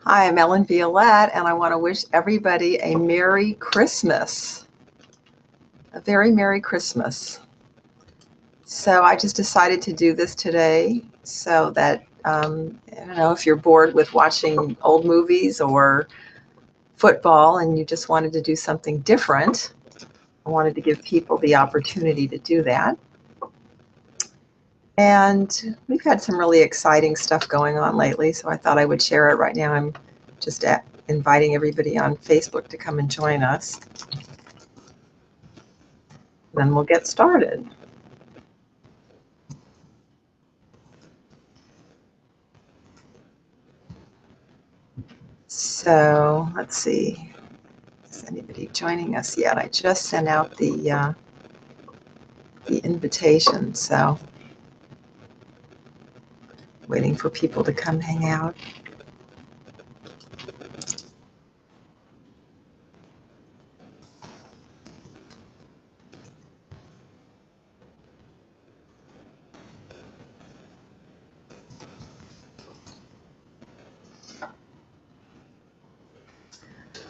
Hi, I'm Ellen Violette, and I want to wish everybody a Merry Christmas. A very Merry Christmas. So I just decided to do this today so that, I don't know, if you're bored with watching old movies or football and you just wanted to do something different, I wanted to give people the opportunity to do that. And we've had some really exciting stuff going on lately, so I thought I would share it right now. I'm just inviting everybody on Facebook to come and join us. Then we'll get started. So let's see, is anybody joining us yet? I just sent out the invitation, so waiting for people to come hang out.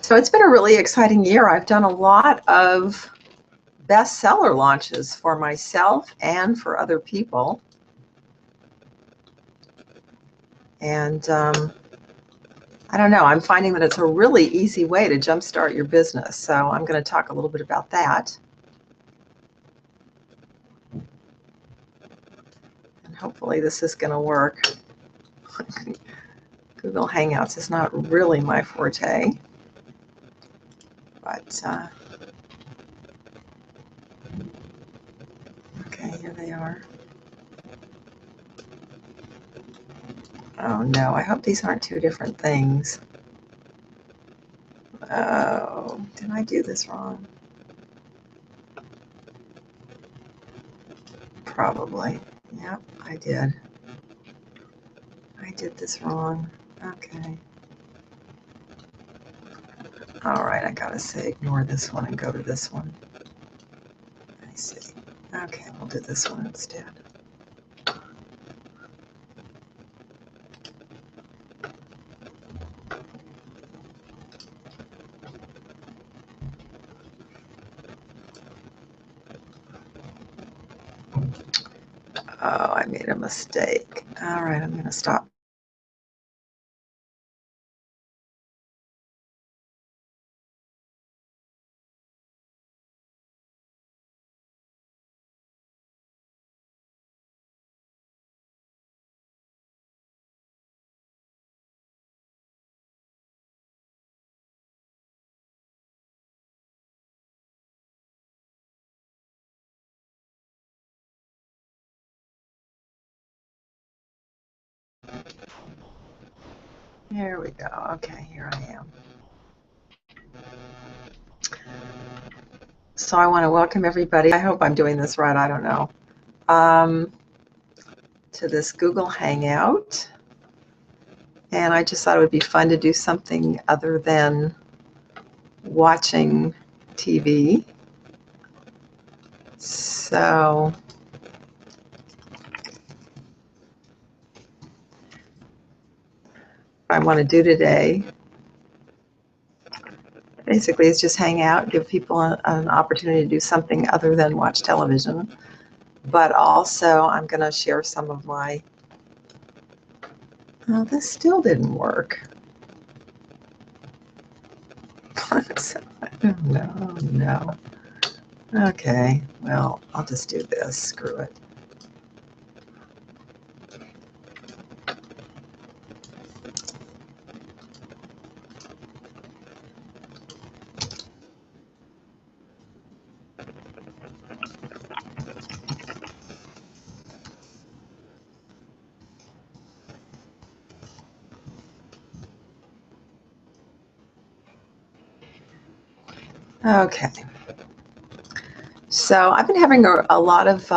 So it's been a really exciting year. I've done a lot of bestseller launches for myself and for other people. And I don't know, I'm finding that it's a really easy way to jumpstart your business. So I'm going to talk a little bit about that. And hopefully this is going to work. Google Hangouts is not really my forte, but okay, here they are. Oh no, I hope these aren't two different things. Oh, did I do this wrong? Probably. Yep, I did. I did this wrong. Okay. All right, I gotta say ignore this one and go to this one. I see. Okay, we'll do this one instead. Oh, I made a mistake. All right, I'm gonna stop. Here we go. Okay, here I am. So I want to welcome everybody. I hope I'm doing this right. I don't know. To this Google Hangout. And I just thought it would be fun to do something other than watching TV. So what I want to do today basically is just hang out, give people an opportunity to do something other than watch television. But also I'm going to share some of my, oh, this still didn't work. No. Okay, well, I'll just do this. Screw it. Okay. So I've been having a lot of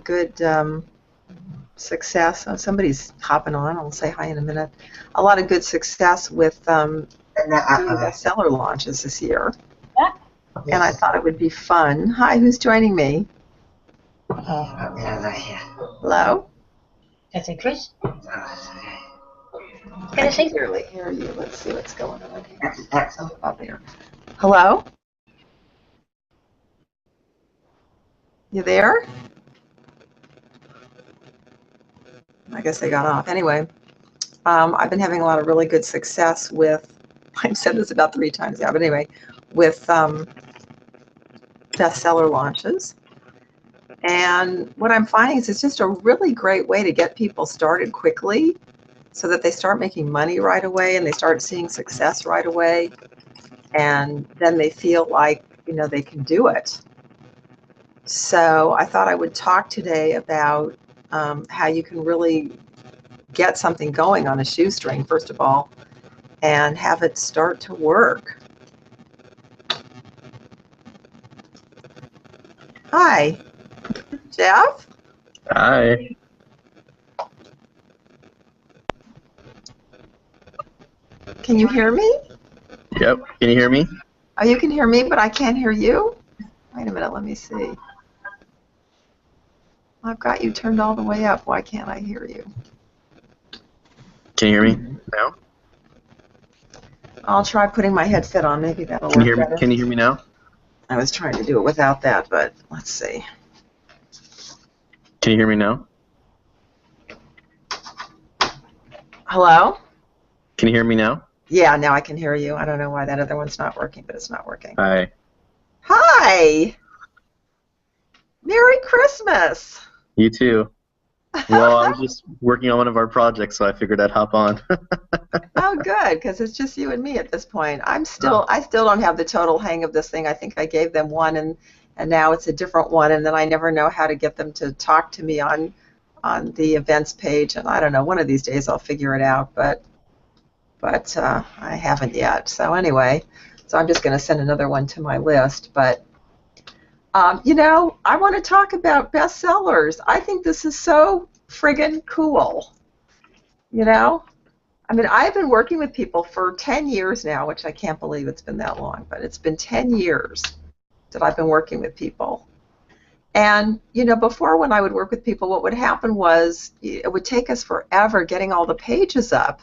good success. Oh, somebody's hopping on. I'll say hi in a minute. A lot of good success with doing bestseller launches this year. And I thought it would be fun. Hi, who's joining me? Hello? Is it Chris? Can I I can say? barely hear you. Let's see what's going on here. Oh, up there. Hello? You there? I guess they got off. Anyway, I've been having a lot of really good success with, I've said this about 3 times now, but anyway, with bestseller launches. And what I'm finding is it's just a really great way to get people started quickly so that they start making money right away and they start seeing success right away. And then they feel like, they can do it. So I thought I would talk today about how you can really get something going on a shoestring, first of all, and have it start to work. Hi, Jeff? Hi. Can you hear me? Yep. Can you hear me? Oh, you can hear me, but I can't hear you? Wait a minute, let me see. I've got you turned all the way up. Why can't I hear you? Can you hear me now? I'll try putting my headset on. Maybe that'll Can you work hear me? better. Can you hear me now? I was trying to do it without that, but let's see. Can you hear me now? Hello? Can you hear me now? Yeah, now I can hear you. I don't know why that other one's not working, but it's not working. Hi. Hi! Merry Christmas! You too. Well, I was just working on one of our projects, so I figured I'd hop on. Oh, good, because it's just you and me at this point. I still don't have the total hang of this thing. I think I gave them one, and now it's a different one, and then I never know how to get them to talk to me on the events page, and I don't know. One of these days I'll figure it out, but I haven't yet. So anyway, so I'm just going to send another one to my list. But I want to talk about bestsellers. I think this is so friggin' cool. I mean, I've been working with people for 10 years now, which I can't believe it's been that long, but it's been 10 years that I've been working with people. And, before when I would work with people, what would happen was it would take us forever getting all the pages up,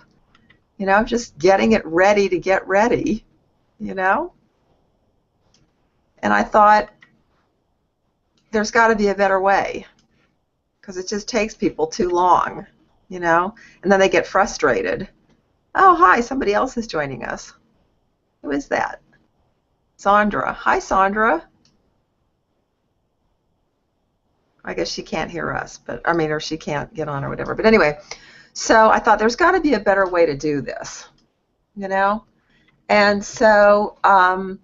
just getting it ready to get ready, And I thought, there's got to be a better way because it just takes people too long, and then they get frustrated. Oh, hi, somebody else is joining us. Who is that? Sandra. Hi, Sandra. I guess she can't hear us, or she can't get on or whatever. But anyway, so I thought there's got to be a better way to do this, And so, I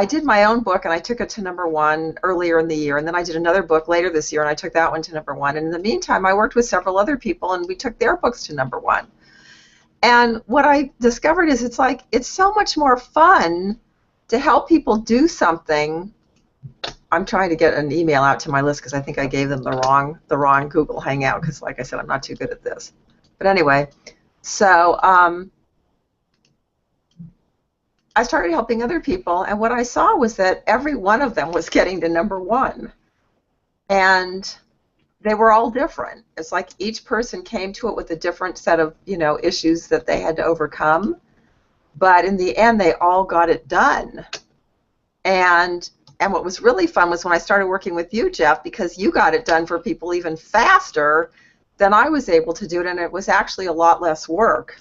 did my own book and I took it to #1 earlier in the year, and then I did another book later this year and I took that one to #1. And in the meantime, I worked with several other people and we took their books to #1. And what I discovered is it's so much more fun to help people do something. I'm trying to get an email out to my list because I think I gave them the wrong Google Hangout because, like I said, I'm not too good at this. But anyway, so I started helping other people, and what I saw was that every one of them was getting to #1. And they were all different. It's like each person came to it with a different set of, issues that they had to overcome. But in the end, they all got it done. And what was really fun was when I started working with you, Jeff, because you got it done for people even faster than I was able to do it, and it was actually a lot less work,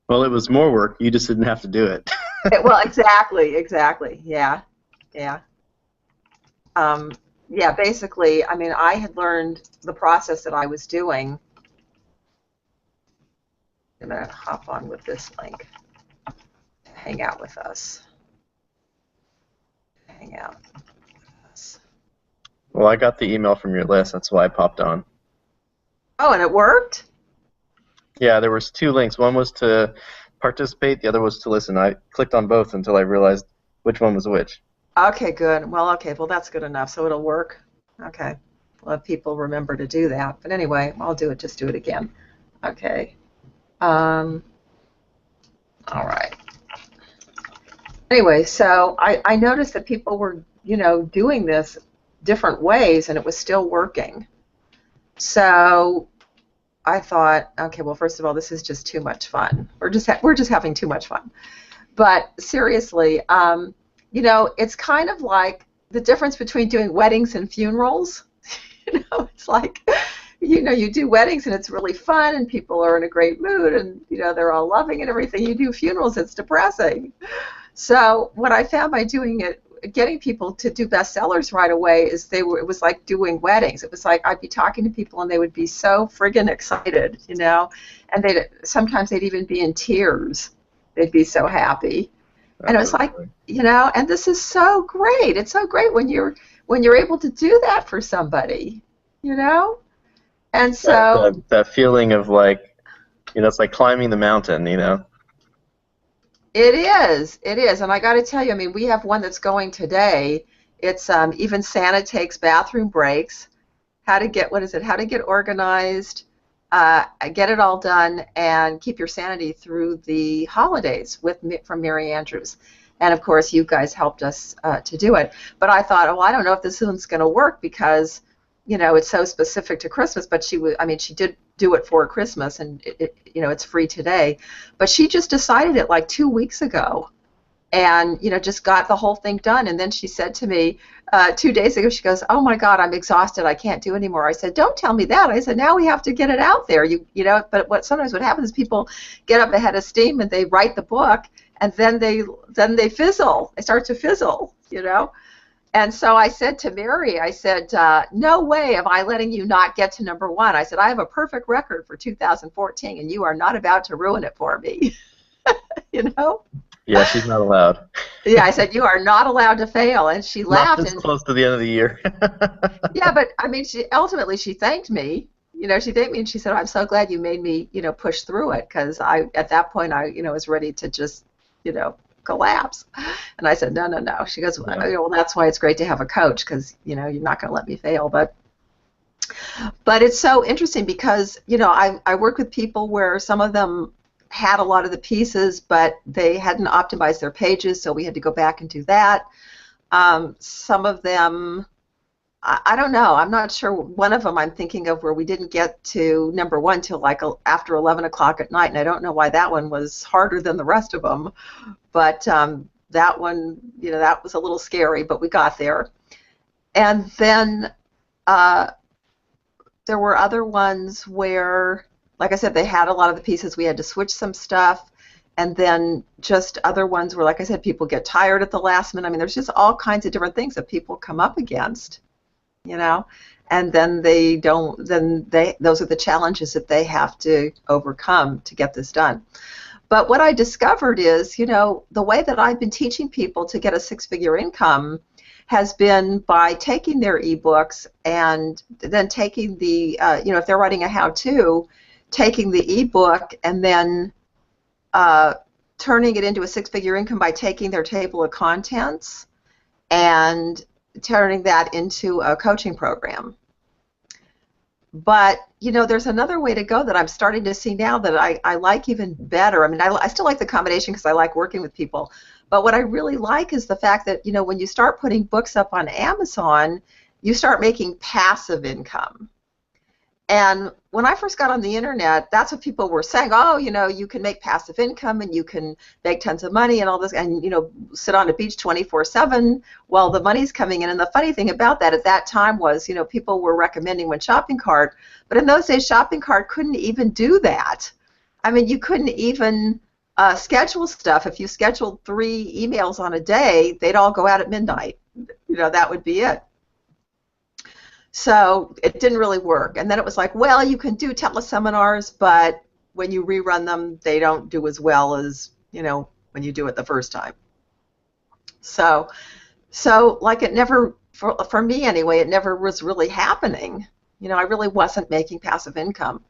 Well, it was more work. You just didn't have to do it. Well, exactly. Yeah. Yeah, basically, I mean, I had learned the process that I was doing. I'm going to hop on with this link. Hang out with us. Hang out with us. Well, I got the email from your list. That's why I popped on. Oh, and it worked? Yeah, there was 2 links. One was to participate. The other was to listen. I clicked on both until I realized which one was which. Okay, good. Well, that's good enough. So it'll work? Okay. Well, if people remember to do that. But anyway, I'll do it. Just do it again. Okay. All right. Anyway, so I noticed that people were, doing this different ways, and it was still working. So I thought, okay, well, first of all, this is just too much fun. We're just having too much fun. But seriously, it's kind of like the difference between doing weddings and funerals. It's like, you do weddings and it's really fun and people are in a great mood and, they're all loving and everything. You do funerals, it's depressing. So what I found by doing it, getting people to do bestsellers right away is it was like doing weddings. It was like I'd be talking to people and they would be so friggin' excited, and sometimes they'd even be in tears. They'd be so happy. And it was like, and this is so great. It's so great when you're able to do that for somebody, And so that feeling of like, it's like climbing the mountain, It is, and I got to tell you, I mean, we have one that's going today. It's even Santa takes bathroom breaks. How to get organized, get it all done, and keep your sanity through the holidays from Mary Andrews. And of course, you guys helped us to do it. But I thought, oh, I don't know if this one's going to work because, it's so specific to Christmas. But she did do it for Christmas, and it's free today. But she just decided it like 2 weeks ago, and just got the whole thing done. And then she said to me 2 days ago, she goes, "Oh my God, I'm exhausted. I can't do anymore." I said, "Don't tell me that." I said, "Now we have to get it out there." But sometimes what happens is people get up ahead of steam and they write the book, and then they fizzle. They start to fizzle, And so I said to Mary, I said, "No way am I letting you not get to number one." I said, "I have a perfect record for 2014, and you are not about to ruin it for me." Yeah, she's not allowed. Yeah, I said, "You are not allowed to fail," and she laughed. Not this close to the end of the year. Yeah, but I mean, she thanked me. She thanked me, and she said, "I'm so glad you made me, push through it," because at that point I, was ready to just, collapse. And I said, no. She goes, well, that's why it's great to have a coach, because you're not going to let me fail. But it's so interesting because I work with people where some of them had a lot of the pieces, but they hadn't optimized their pages, so we had to go back and do that. Some of them, I don't know. I'm not sure. One of them I'm thinking of where we didn't get to number one till like after 11 o'clock at night, and I don't know why that one was harder than the rest of them. But that one, that was a little scary, but we got there. And then there were other ones where, like I said, they had a lot of the pieces. We had to switch some stuff. And then just other ones where, like I said, people get tired at the last minute. I mean, there's just all kinds of different things that people come up against. And then those are the challenges that they have to overcome to get this done. But what I discovered is, the way that I've been teaching people to get a six-figure income has been by taking their ebooks and then taking the, if they're writing a how-to, taking the ebook and then turning it into a six-figure income by taking their table of contents and turning that into a coaching program. But, there's another way to go that I'm starting to see now that I like even better. I mean, I still like the combination because I like working with people. But what I really like is the fact that, when you start putting books up on Amazon, you start making passive income. And when I first got on the internet, that's what people were saying. Oh, you can make passive income and you can make tons of money and all this, and sit on a beach 24/7 while the money's coming in. And the funny thing about that at that time was, people were recommending one shopping cart, but in those days, shopping cart couldn't even do that. I mean, you couldn't even schedule stuff. If you scheduled 3 emails on a day, they'd all go out at midnight. That would be it. So it didn't really work. And then it was like, well, you can do teleseminars, but when you rerun them, they don't do as well as, when you do it the first time. So like it never, for me anyway, it never was really happening. I really wasn't making passive income.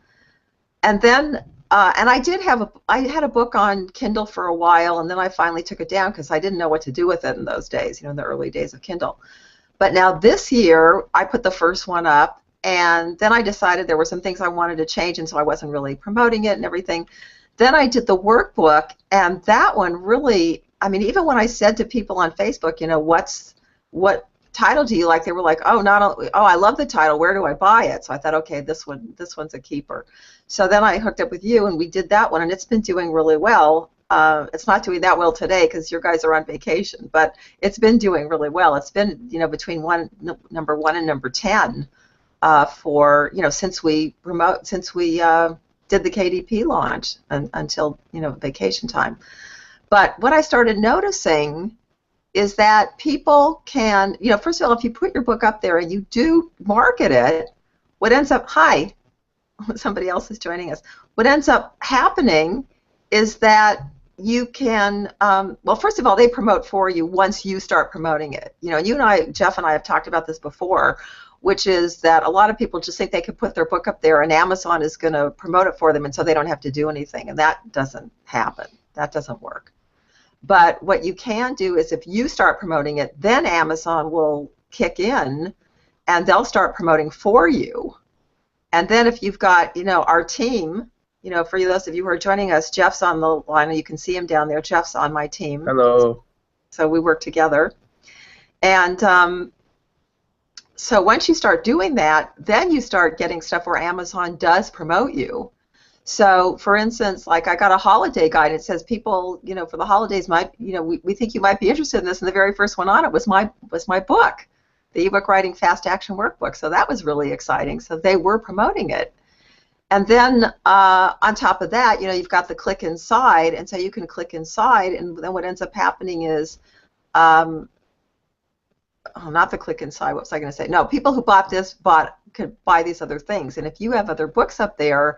And then, and I had a book on Kindle for a while, and then I finally took it down because I didn't know what to do with it in those days, in the early days of Kindle. But now this year, I put the first one up, and then I decided there were some things I wanted to change, and so I wasn't really promoting it and everything. Then I did the workbook, and that one really, I mean, even when I said to people on Facebook, title do you like? They were like, oh, not only, oh, I love the title. Where do I buy it? So I thought, okay, this one's a keeper. So then I hooked up with you, and we did that one, and it's been doing really well. It's not doing that well today because your guys are on vacation, but it's been doing really well. It's been, between number 1 and number 10 for, since we did the KDP launch until, vacation time. But what I started noticing is that people can, first of all, if you put your book up there and you do market it, what ends up, hi, somebody else is joining us. What ends up happening is that you can, well, first of all, they promote for you once you start promoting it. And you and I, Jeff and I, have talked about this before, which is that a lot of people just think they can put their book up there and Amazon is going to promote it for them, and so they don't have to do anything, and that doesn't happen. That doesn't work. But what you can do is if you start promoting it, then Amazon will kick in and they'll start promoting for you. And then if you've got, our team, for those of you who are joining us, Jeff's on the line, and you can see him down there. Jeff's on my team. Hello. So we work together. And so once you start doing that, then you start getting stuff where Amazon does promote you. So, for instance, like I got a holiday guide. It says people, for the holidays, we think you might be interested in this, and the very first one on it was my book, the ebook writing fast action workbook. So that was really exciting. So they were promoting it, and then on top of that, you've got the click inside, and so you can click inside, and then what ends up happening is, oh, not the click inside. What was I going to say? No, people who bought this could buy these other things, and if you have other books up there,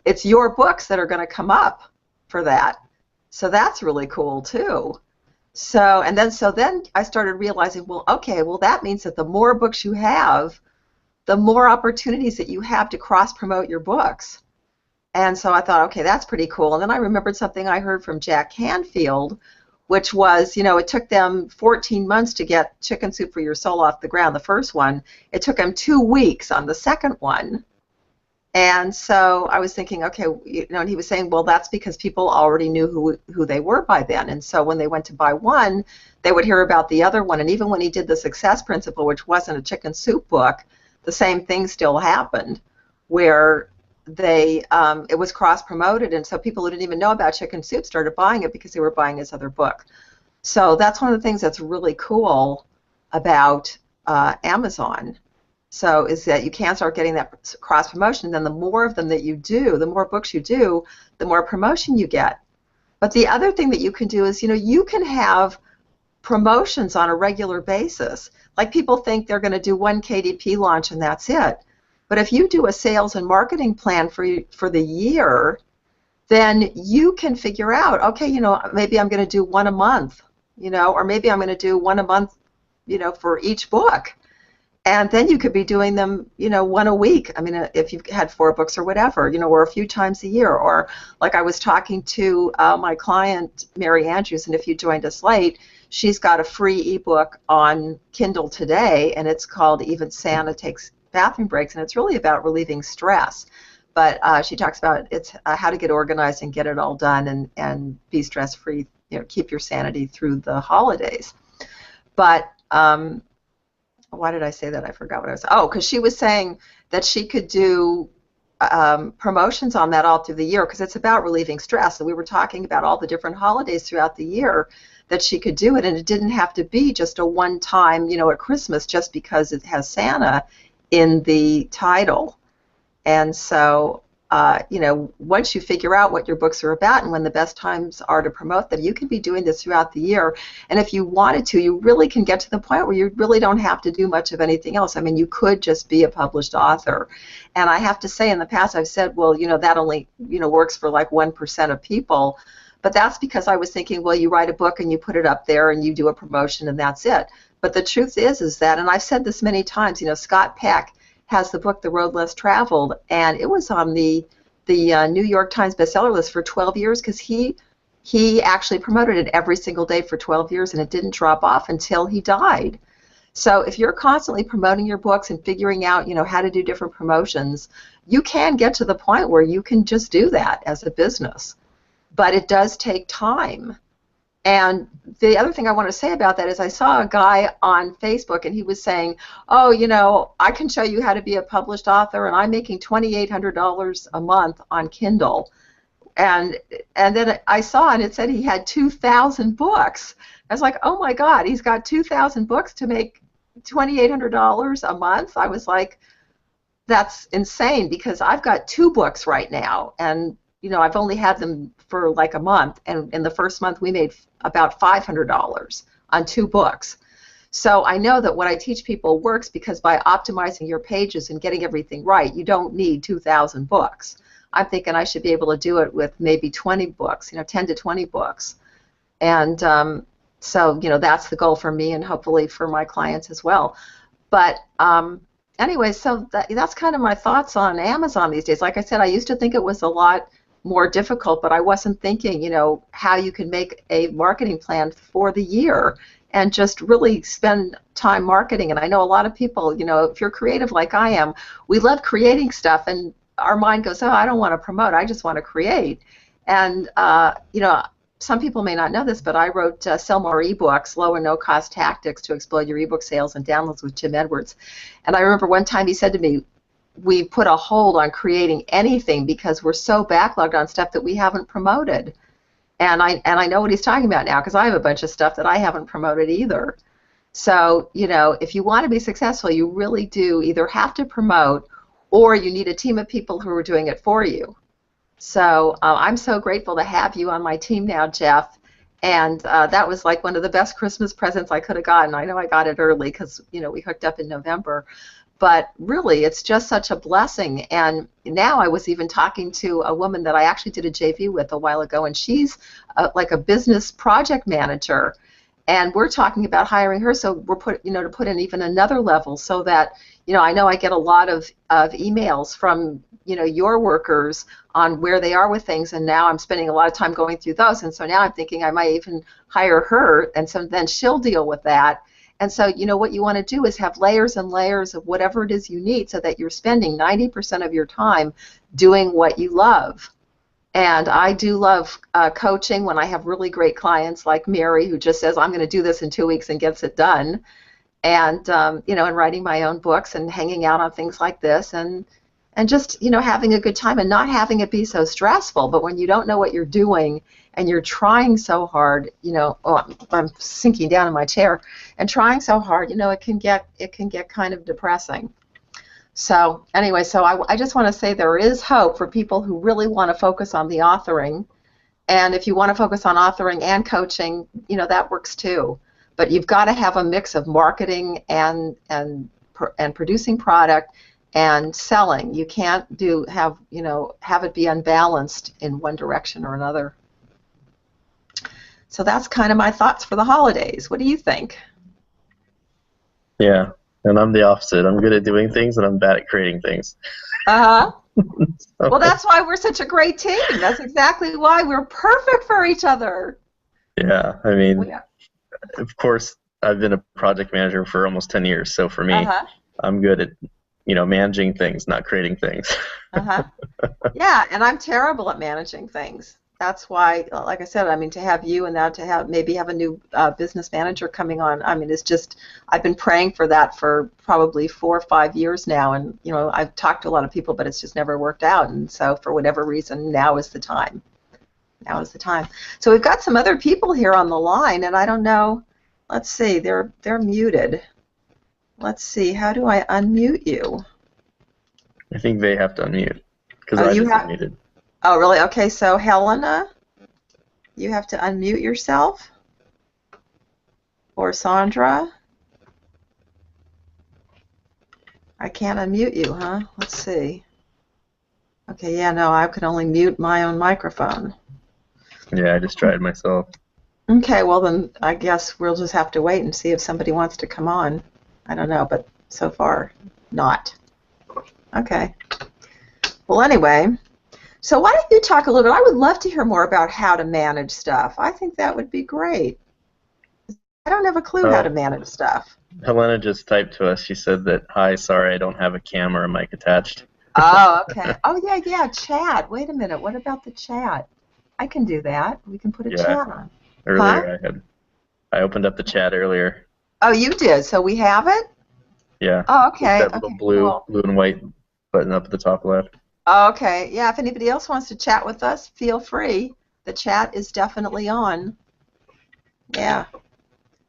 it's your books that are going to come up for that. So that's really cool too. So then I started realizing, well, okay, well that means that the more books you have, the more opportunities that you have to cross-promote your books. And so I thought, okay, that's pretty cool. And then I remembered something I heard from Jack Canfield, which was, it took them 14 months to get Chicken Soup for Your Soul off the ground, the first one. It took them 2 weeks on the second one. And so I was thinking, okay, and he was saying, well, that's because people already knew who they were by then. And so when they went to buy one, they would hear about the other one. And even when he did the Success Principle, which wasn't a chicken soup book, the same thing still happened, where it was cross-promoted. And so people who didn't even know about chicken soup started buying it because they were buying his other book. So that's one of the things that's really cool about Amazon. So is that you can start getting that cross promotion, and then the more of them that you do, the more books you do, the more promotion you get. But the other thing that you can do is, you can have promotions on a regular basis. Like people think they're going to do one KDP launch and that's it. But if you do a sales and marketing plan for the year, then you can figure out, okay, maybe I'm going to do one a month, or maybe I'm going to do one a month, for each book. And then you could be doing them, one a week. I mean, if you've had 4 books or whatever, or a few times a year. Or like I was talking to my client, Mary Andrews, and if you joined us late, she's got a free ebook on Kindle today, and it's called Even Santa Takes Bathroom Breaks, and it's really about relieving stress. But she talks about it's how to get organized and get it all done and be stress-free, keep your sanity through the holidays. But why did I say that? I forgot what I was. Oh, because she was saying that she could do promotions on that all through the year because it's about relieving stress. And we were talking about all the different holidays throughout the year that she could do it, and it didn't have to be just a one-time, at Christmas, just because it has Santa in the title. And so, once you figure out what your books are about and when the best times are to promote them, you can be doing this throughout the year. And if you wanted to, you really can get to the point where you really don't have to do much of anything else. I mean, you could just be a published author. And I have to say, in the past, I've said, well, that only, works for like 1% of people. But that's because I was thinking, well, you write a book and you put it up there and you do a promotion and that's it. But the truth is that, and I've said this many times, Scott Peck has the book The Road Less Traveled, and it was on the New York Times bestseller list for 12 years because he actually promoted it every single day for 12 years, and it didn't drop off until he died. So if you're constantly promoting your books and figuring out, how to do different promotions, you can get to the point where you can just do that as a business. But it does take time. And the other thing I want to say about that is I saw a guy on Facebook and he was saying, oh, I can show you how to be a published author and I'm making $2,800 a month on Kindle. And then I saw and it said he had 2,000 books. I was like, oh my God, he's got 2,000 books to make $2,800 a month. I was like, that's insane because I've got 2 books right now, and I've only had them for like a month, and in the first month we made about $500 on 2 books. So I know that what I teach people works because by optimizing your pages and getting everything right, you don't need 2,000 books. I'm thinking I should be able to do it with maybe 20 books, 10 to 20 books. And so, that's the goal for me and hopefully for my clients as well. But anyway, so that's kind of my thoughts on Amazon these days. Like I said, I used to think it was a lot more difficult, but I wasn't thinking, how you can make a marketing plan for the year and just really spend time marketing. And I know a lot of people, if you're creative like I am, we love creating stuff, and our mind goes, oh, I don't want to promote, I just want to create. And, some people may not know this, but I wrote Sell More eBooks, Low and No Cost Tactics to Explode Your eBook Sales and Downloads with Jim Edwards. And I remember one time he said to me, we put a hold on creating anything because we're so backlogged on stuff that we haven't promoted. And I know what he's talking about now because I have a bunch of stuff that I haven't promoted either. So, if you want to be successful, you really do either have to promote or you need a team of people who are doing it for you. So I'm so grateful to have you on my team now, Jeff. And that was like one of the best Christmas presents I could have gotten. I know I got it early because, we hooked up in November. But really, it's just such a blessing. And now I was even talking to a woman that I actually did a JV with a while ago, and she's like a business project manager. And we're talking about hiring her, so we're to put in even another level so that, I know I get a lot of emails from, your workers on where they are with things, and now I'm spending a lot of time going through those, and so now I'm thinking I might even hire her, and so then she'll deal with that. And so, what you want to do is have layers and layers of whatever it is you need so that you're spending 90% of your time doing what you love. And I do love coaching when I have really great clients like Mary, who just says, I'm going to do this in 2 weeks and gets it done. And, and writing my own books and hanging out on things like this and just, having a good time and not having it be so stressful. But when you don't know what you're doing and you're trying so hard, I'm sinking down in my chair and trying so hard, it can get kind of depressing. So anyway, so I just want to say there is hope for people who really want to focus on the authoring. And if you want to focus on authoring and coaching, that works too. But you've got to have a mix of marketing and producing product and selling. You can't have it be unbalanced in one direction or another. So that's kind of my thoughts for the holidays. What do you think? Yeah, and I'm the opposite. I'm good at doing things, and I'm bad at creating things. Uh-huh. Well, that's why we're such a great team. That's exactly why we're perfect for each other. Yeah, I mean, of course, I've been a project manager for almost 10 years, so for me, I'm good at managing things, not creating things. Yeah, and I'm terrible at managing things. That's why, like I said, I mean, to have you and that, to maybe have a new business manager coming on, I mean, it's just, I've been praying for that for probably 4 or 5 years now, and, I've talked to a lot of people, but it's just never worked out, and so for whatever reason, now is the time. Now is the time. So we've got some other people here on the line, and I don't know, let's see, they're muted. Let's see, how do I unmute you? I think they have to unmute, because I just unmuted. Oh, really? Okay, so Helena, you have to unmute yourself. Or Sandra. I can't unmute you, huh? Let's see. Okay, yeah, no, I could only mute my own microphone. Yeah, I just tried myself. Okay, well then I guess we'll just have to wait and see if somebody wants to come on. I don't know, but so far, not. Okay. Well, anyway, so why don't you talk a little bit? I would love to hear more about how to manage stuff. I think that would be great. I don't have a clue how to manage stuff. Helena just typed to us. She said that, hi, sorry, I don't have a camera or mic attached. Oh, okay. Oh, yeah, chat. Wait a minute. What about the chat? I can do that. We can put a chat on. Huh? Earlier I opened up the chat earlier. Oh, you did. So we have it? Yeah. Oh, It's okay. that little Okay, blue cool. and white button up at the top left. Okay. Yeah, if anybody else wants to chat with us, feel free. The chat is definitely on. Yeah.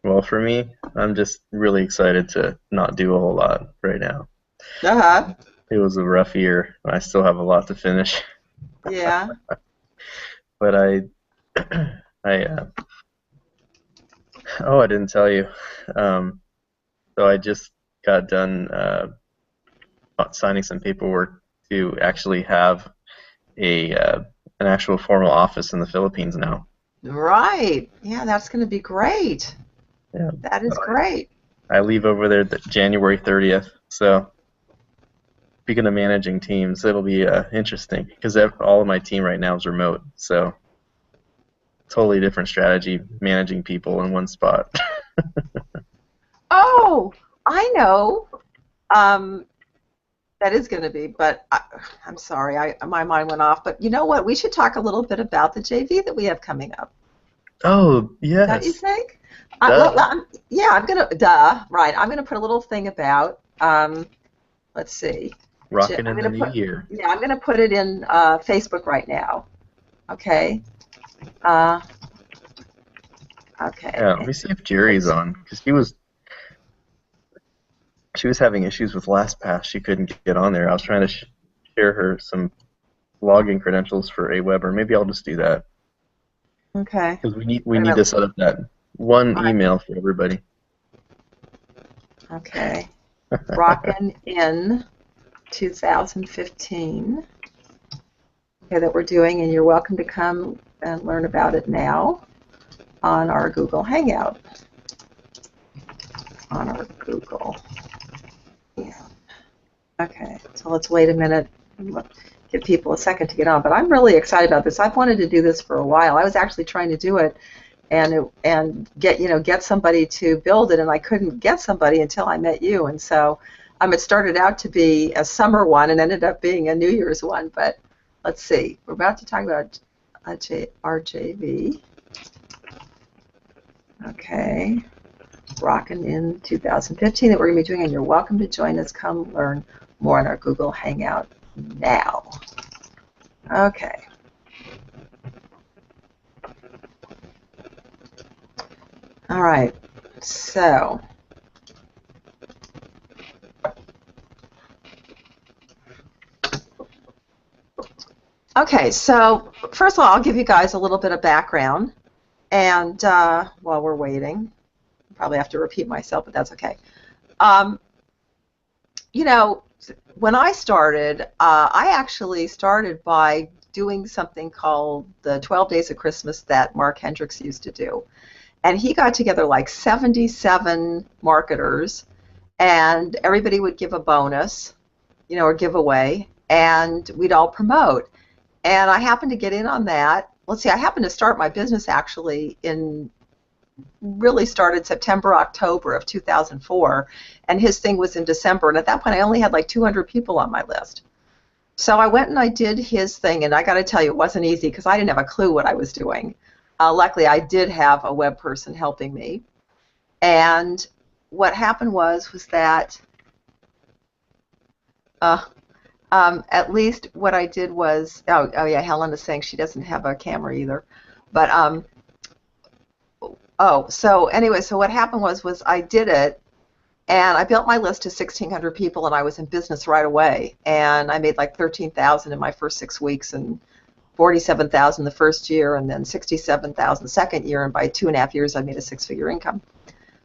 Well, for me, I'm just really excited to not do a whole lot right now. Uh-huh. It was a rough year. I still have a lot to finish. Yeah. But I oh, I didn't tell you. Um, so I just got done signing some paperwork to actually have a an actual formal office in the Philippines now. Right. Yeah, that's going to be great. Yeah. That is So great. I leave over there January 30th. So speaking of managing teams, it'll be interesting because all of my team right now is remote. So totally different strategy managing people in one spot. Oh, I know. Um, that is going to be, but I'm sorry, my mind went off. But you know what? We should talk a little bit about the JV that we have coming up. Oh, Don't you yes. think? Duh. Yeah, I'm gonna. Duh. Right. I'm gonna put a little thing about. Let's see. Rockin' I'm in the gonna new put. year. Yeah, I'm gonna put it in Facebook right now. Okay. Uh, Yeah, okay. let me see if Jerry's on because she was having issues with LastPass. She couldn't get on there. I was trying to share her some login credentials for Aweber. Maybe I'll just do that Okay. because we Wait a need to minute. set up that one All right. email for everybody. Okay. Rockin' in 2015. Okay, that we're doing, and you're welcome to come and learn about it now on our Google Hangout. On our Google. Yeah. Okay, so let's wait a minute. Give people a second to get on. But I'm really excited about this. I've wanted to do this for a while. I was actually trying to do it and get somebody to build it, and I couldn't get somebody until I met you. And so it started out to be a summer one and ended up being a New Year's one. But let's see. We're about to talk about RJV. Okay. Rockin' in 2015 that we're going to be doing, and you're welcome to join us. Come learn more on our Google Hangout now. Okay. All right. So okay, so first of all, I'll give you guys a little bit of background, and while we're waiting, I'll probably have to repeat myself, but that's okay. Um, you know, when I started, I actually started by doing something called the 12 Days of Christmas that Mark Hendricks used to do. And he got together like 77 marketers, and everybody would give a bonus, or giveaway, and we'd all promote. And I happened to get in on that. Let's see, I happened to start my business actually really started September, October of 2004, and his thing was in December. And at that point, I only had like 200 people on my list. So I went and I did his thing, and I got to tell you, it wasn't easy because I didn't have a clue what I was doing. Luckily, I did have a web person helping me. And what happened was that at least what I did was, oh yeah, Helen is saying she doesn't have a camera either. But so anyway, so what happened was I did it, and I built my list to 1,600 people, and I was in business right away. And I made like 13,000 in my first 6 weeks, and 47,000 the first year, and then 67,000 the second year, and by 2.5 years I made a six-figure income.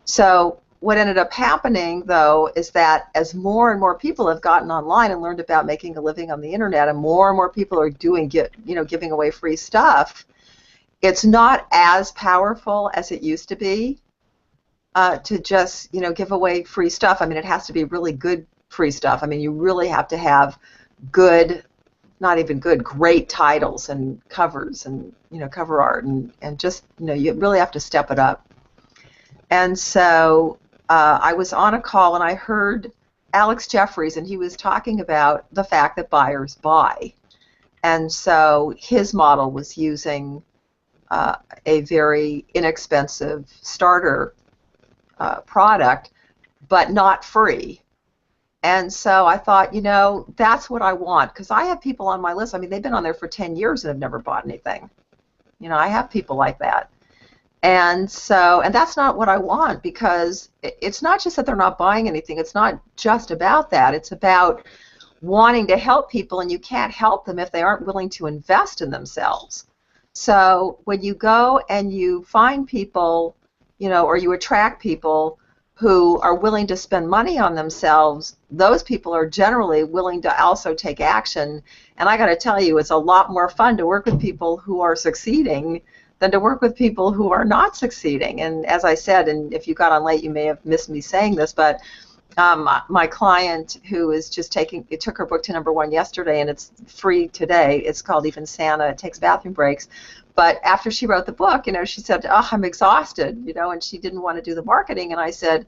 So what ended up happening, though, is that as more and more people have gotten online and learned about making a living on the internet, and more people are giving away free stuff, it's not as powerful as it used to be to just give away free stuff. I mean, it has to be really good free stuff. I mean, you really have to have good, not even good, great titles and covers and cover art and just you really have to step it up. And so I was on a call and I heard Alex Jeffries, and he was talking about the fact that buyers buy. And so his model was using a very inexpensive starter product, but not free. And so I thought, that's what I want, because I have people on my list. I mean, they've been on there for 10 years and have never bought anything. I have people like that. And that's not what I want, because it's not just that they're not buying anything. It's not just about that. It's about wanting to help people, and you can't help them if they aren't willing to invest in themselves. So when you go and you find people, or you attract people who are willing to spend money on themselves, those people are generally willing to also take action. And I got to tell you, it's a lot more fun to work with people who are succeeding than to work with people who are not succeeding. And as I said, and if you got on late, you may have missed me saying this, but my client who is just took her book to #1 yesterday, and it's free today. It's called Even Santa Takes Bathroom Breaks. But after she wrote the book, she said, "Oh, I'm exhausted," and she didn't want to do the marketing. And I said,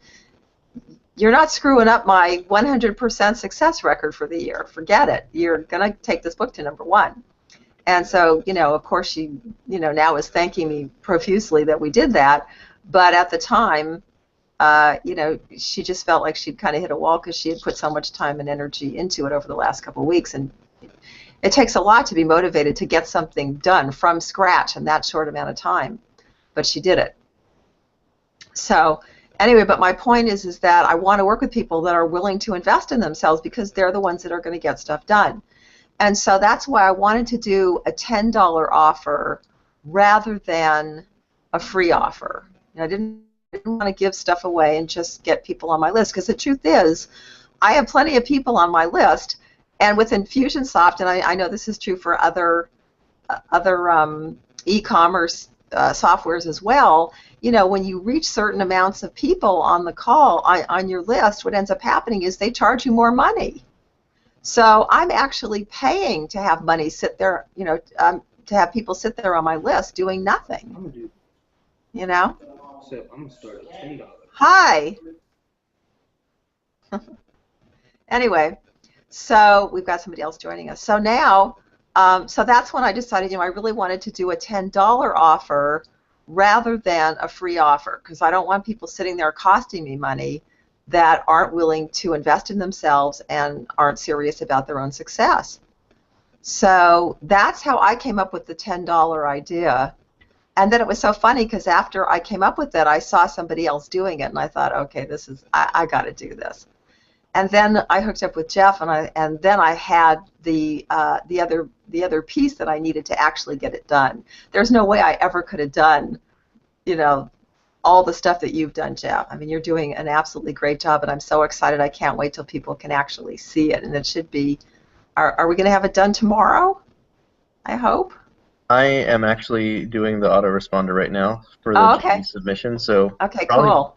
"You're not screwing up my 100% success record for the year. Forget it. You're going to take this book to #1." And so, of course, she, now is thanking me profusely that we did that. But at the time, she just felt like she'd kind of hit a wall because she had put so much time and energy into it over the last couple of weeks. And it takes a lot to be motivated to get something done from scratch in that short amount of time. But she did it. So anyway, but my point is that I want to work with people that are willing to invest in themselves, because they're the ones that are going to get stuff done. And so that's why I wanted to do a $10 offer rather than a free offer. I didn't want to give stuff away and just get people on my list, because the truth is I have plenty of people on my list, and with Infusionsoft, and I know this is true for other e-commerce softwares as well, when you reach certain amounts of people on the call on your list, what ends up happening is they charge you more money. So I'm actually paying to have money sit there, to have people sit there on my list doing nothing. I'm gonna do. So I'm gonna start at $10. Hi. Anyway, so we've got somebody else joining us. So now, so that's when I decided, I really wanted to do a $10 offer rather than a free offer, because I don't want people sitting there costing me money that aren't willing to invest in themselves and aren't serious about their own success. So that's how I came up with the $10 idea. And then it was so funny, because after I came up with it, I saw somebody else doing it, and I thought, okay, I got to do this. And then I hooked up with Jeff, and then I had the other piece that I needed to actually get it done. There's no way I ever could have done, all the stuff that you've done, Jeff. I mean, you're doing an absolutely great job, and I'm so excited. I can't wait till people can actually see it, and it should be. Are we going to have it done tomorrow? I hope. I am actually doing the autoresponder right now for the okay. submission. So okay, cool.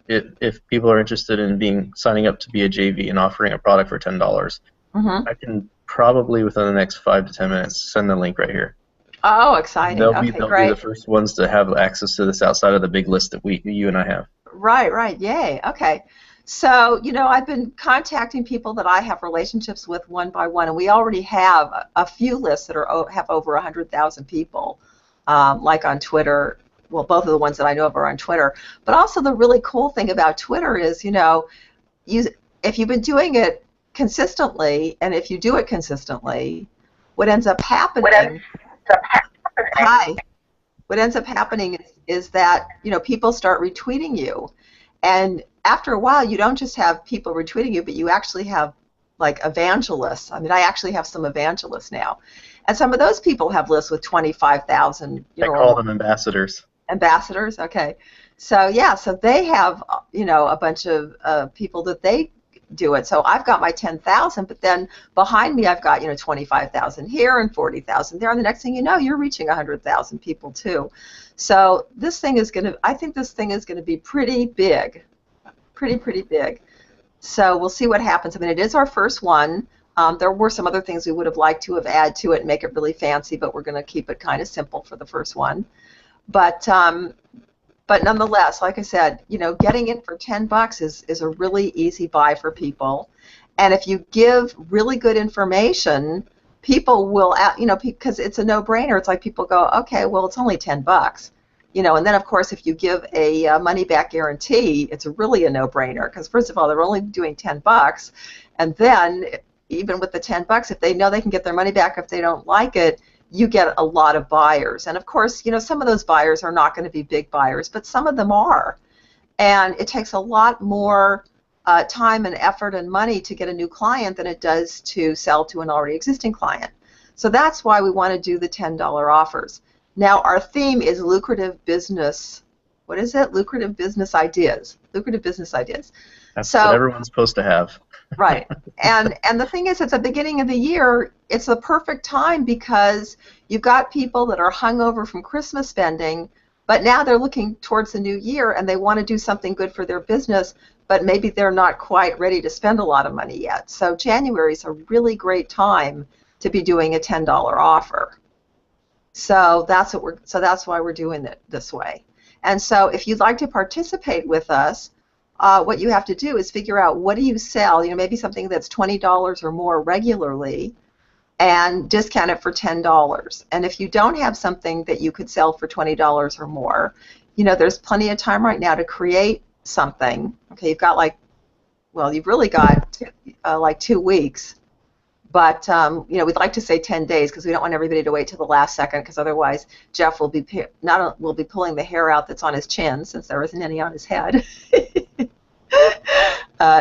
If people are interested in signing up to be a JV and offering a product for $10, I can probably within the next 5 to 10 minutes send the link right here. Oh, exciting! They'll okay, be great. the first ones to have access to this outside of the big list that you and I have. Right. Yay. Okay. So, I've been contacting people that I have relationships with one by one, and we already have a few lists that have over 100,000 people, like on Twitter. Well, both of the ones that I know of are on Twitter. But also the really cool thing about Twitter is, if you've been doing it consistently, and if you do it consistently, what ends up happening is that, people start retweeting you. And after a while, you don't just have people retweeting you, but you actually have, like, evangelists. I mean, I actually have some evangelists now. And some of those people have lists with 25,000. I call them ambassadors. Ambassadors? Okay. So, yeah, so they have, a bunch of people that they do it. So I've got my 10,000, but then behind me I've got, 25,000 here and 40,000 there. And the next thing you know, you're reaching 100,000 people too. So I think this thing is going to be pretty big. Pretty big. So we'll see what happens. I mean, it is our first one. There were some other things we would have liked to have added to it and make it really fancy, but we're going to keep it kind of simple for the first one. But nonetheless, like I said, getting in for $10 is a really easy buy for people. And if you give really good information, people will, because it's a no-brainer. It's like people go, okay, well, it's only $10. And then, of course, if you give a money-back guarantee, it's really a no-brainer because, first of all, they're only doing $10, and then even with the $10, if they know they can get their money back if they don't like it, you get a lot of buyers. And, of course, some of those buyers are not going to be big buyers, but some of them are. And it takes a lot more time and effort and money to get a new client than it does to sell to an already existing client. So that's why we want to do the $10 offers. Now, our theme is lucrative business. What is it? Lucrative business ideas. Lucrative business ideas. That's what everyone's supposed to have. Right. And the thing is, at the beginning of the year, it's the perfect time because you've got people that are hungover from Christmas spending, but now they're looking towards the new year and they want to do something good for their business, but maybe they're not quite ready to spend a lot of money yet. So January is a really great time to be doing a $10 offer. So that's why we're doing it this way. And so if you'd like to participate with us, what you have to do is figure out what do you sell, maybe something that's $20 or more regularly, and discount it for $10. And if you don't have something that you could sell for $20 or more, there's plenty of time right now to create something. Okay, you've got you've really got like 2 weeks. But we'd like to say 10 days because we don't want everybody to wait till the last second because otherwise Jeff will be pulling the hair out that's on his chin since there isn't any on his head,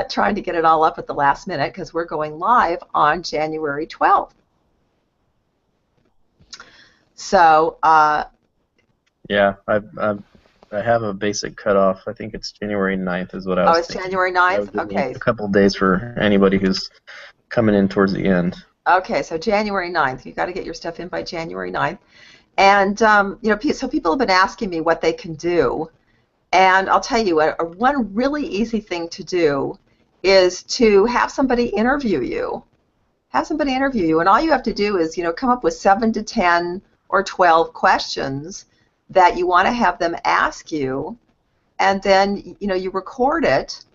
trying to get it all up at the last minute because we're going live on January 12th. So yeah, I have a basic cutoff. I think it's January 9th is what I was thinking. Oh, it's January 9th? Okay. A couple of days for anybody who's coming in towards the end. Okay, so January 9th. You've got to get your stuff in by January 9th. And, so people have been asking me what they can do. And I'll tell you, one really easy thing to do is to have somebody interview you. Have somebody interview you. And all you have to do is, come up with 7 to 10 or 12 questions that you want to have them ask you. And then, you record it.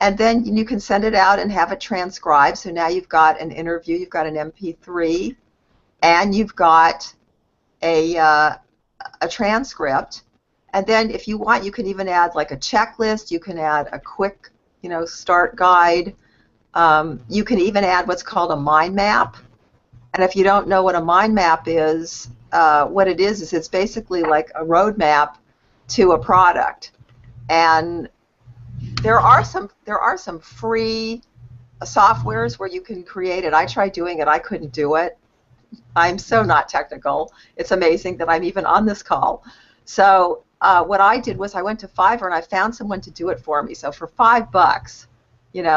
And then you can send it out and have it transcribed. So now you've got an interview, you've got an MP3, and you've got a transcript. And then if you want, you can even add like a checklist. You can add a quick, start guide. You can even add what's called a mind map. And if you don't know what a mind map is, what it is it's basically like a roadmap to a product. And there are some free softwares where you can create it. I tried doing it. I couldn't do it. I'm so not technical. It's amazing that I'm even on this call. So what I did was I went to Fiverr and I found someone to do it for me. So for $5,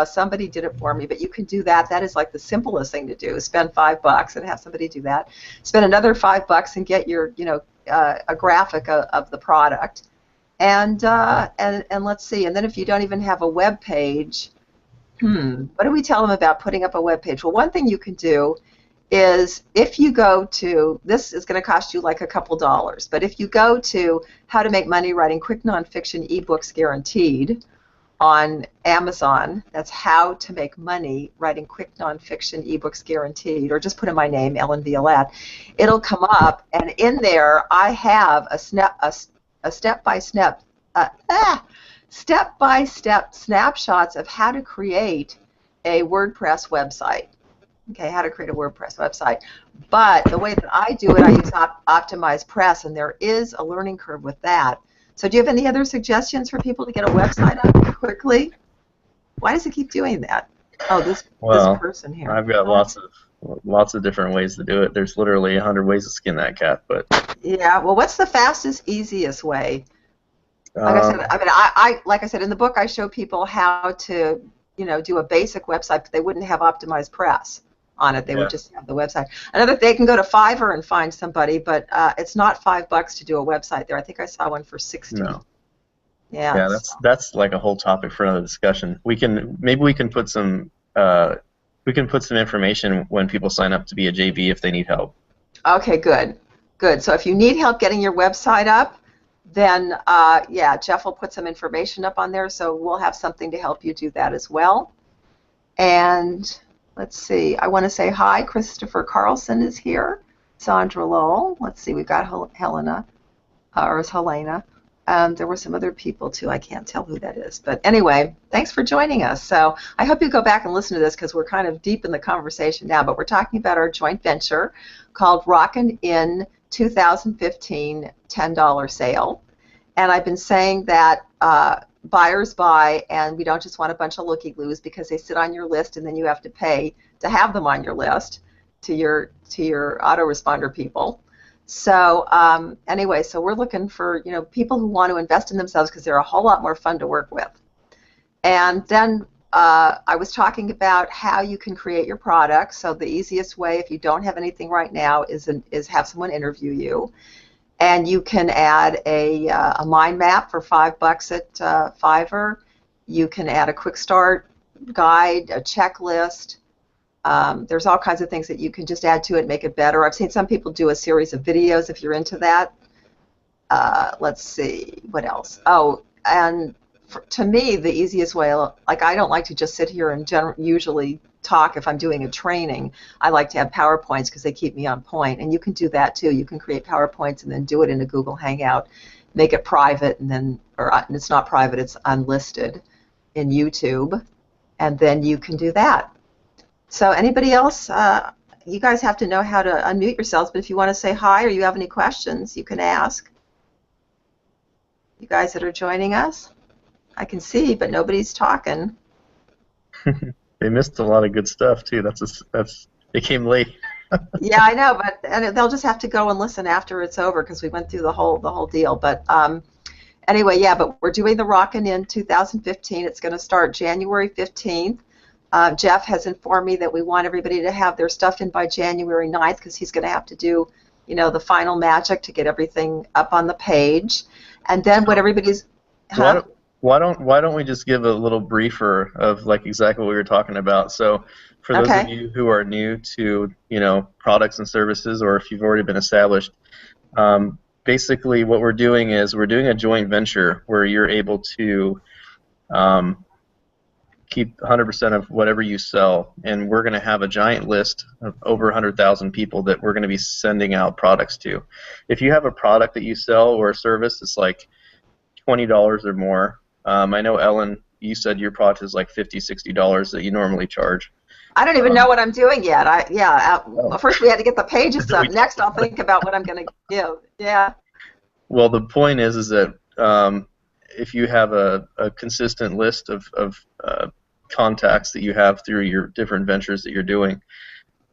somebody did it for me. But you can do that. That is like the simplest thing to do. Spend $5 and have somebody do that. Spend another $5 and get your a graphic of the product. And let's see. And then if you don't even have a web page, what do we tell them about putting up a web page? Well, one thing you can do is if you go to, this is going to cost you like a couple dollars, but if you go to How to Make Money Writing Quick Nonfiction eBooks Guaranteed on Amazon, that's How to Make Money Writing Quick Nonfiction eBooks Guaranteed, or just put in my name, Ellen Violette, it'll come up, and in there I have a step-by-step snapshots of how to create a WordPress website. Okay, how to create a WordPress website. But the way that I do it, I use Optimize Press, and there is a learning curve with that. So do you have any other suggestions for people to get a website up quickly? Why does it keep doing that? Oh, this person here. I've got lots of different ways to do it. There's literally 100 ways to skin that cat, but yeah. Well, what's the fastest, easiest way? Like I said, in the book, I show people how to, do a basic website, but they wouldn't have Optimized Press on it. They would just have the website. They can go to Fiverr and find somebody, but it's not $5 to do a website there. I think I saw one for $60. No. Yeah. Yeah, that's like a whole topic for another discussion. Maybe we can put some information when people sign up to be a JV if they need help. Okay, good. So if you need help getting your website up, then Jeff will put some information up on there, so we'll have something to help you do that as well. And Let's see. I want to say hi. Christopher Carlson is here. Sandra Lowell. Let's see. We've got Helena, or is Helena. There were some other people too. I can't tell who that is. But anyway, thanks for joining us. So I hope you go back and listen to this because we're kind of deep in the conversation now. But we're talking about our joint venture called Rockin in 2015 $10 sale. And I've been saying that buyers buy, and we don't just want a bunch of looky-loos because they sit on your list and then you have to pay to have them on your list to your autoresponder people. So anyway, so we're looking for people who want to invest in themselves because they're a whole lot more fun to work with. And then I was talking about how you can create your product. So the easiest way, if you don't have anything right now, is have someone interview you. And you can add a mind map for $5 at Fiverr. You can add a quick start guide, a checklist. There's all kinds of things that you can just add to it and make it better. I've seen some people do a series of videos if you're into that. Let's see, what else? Oh, and to me, the easiest way, like I don't like to just sit here and usually talk if I'm doing a training. I like to have PowerPoints because they keep me on point, and you can do that too. You can create PowerPoints and then do it in a Google Hangout, make it private, and then, or it's not private, it's unlisted in YouTube, and then you can do that. So anybody else, you guys have to know how to unmute yourselves, but if you want to say hi or you have any questions, you can ask. You guys that are joining us, I can see, but nobody's talking. They missed a lot of good stuff too. They came late. Yeah, I know, and they'll just have to go and listen after it's over because we went through the whole deal. But anyway, yeah, but we're doing the Rockin' in 2015. It's going to start January 15th. Jeff has informed me that we want everybody to have their stuff in by January 9th because he's going to have to do, the final magic to get everything up on the page, and then what everybody's. Huh? Why don't we just give a little briefer of like exactly what we were talking about? So for those of you who are new to products and services, or if you've already been established, basically what we're doing is we're doing a joint venture where you're able to keep 100% of whatever you sell, and we're going to have a giant list of over 100,000 people that we're going to be sending out products to. If you have a product that you sell or a service that's like $20 or more, I know, Ellen, you said your product is like $50, $60 that you normally charge. I don't even know what I'm doing yet. First we had to get the pages up. Next I'll think about what I'm going to give. Yeah. Well, the point is that if you have a consistent list of contacts that you have through your different ventures that you're doing,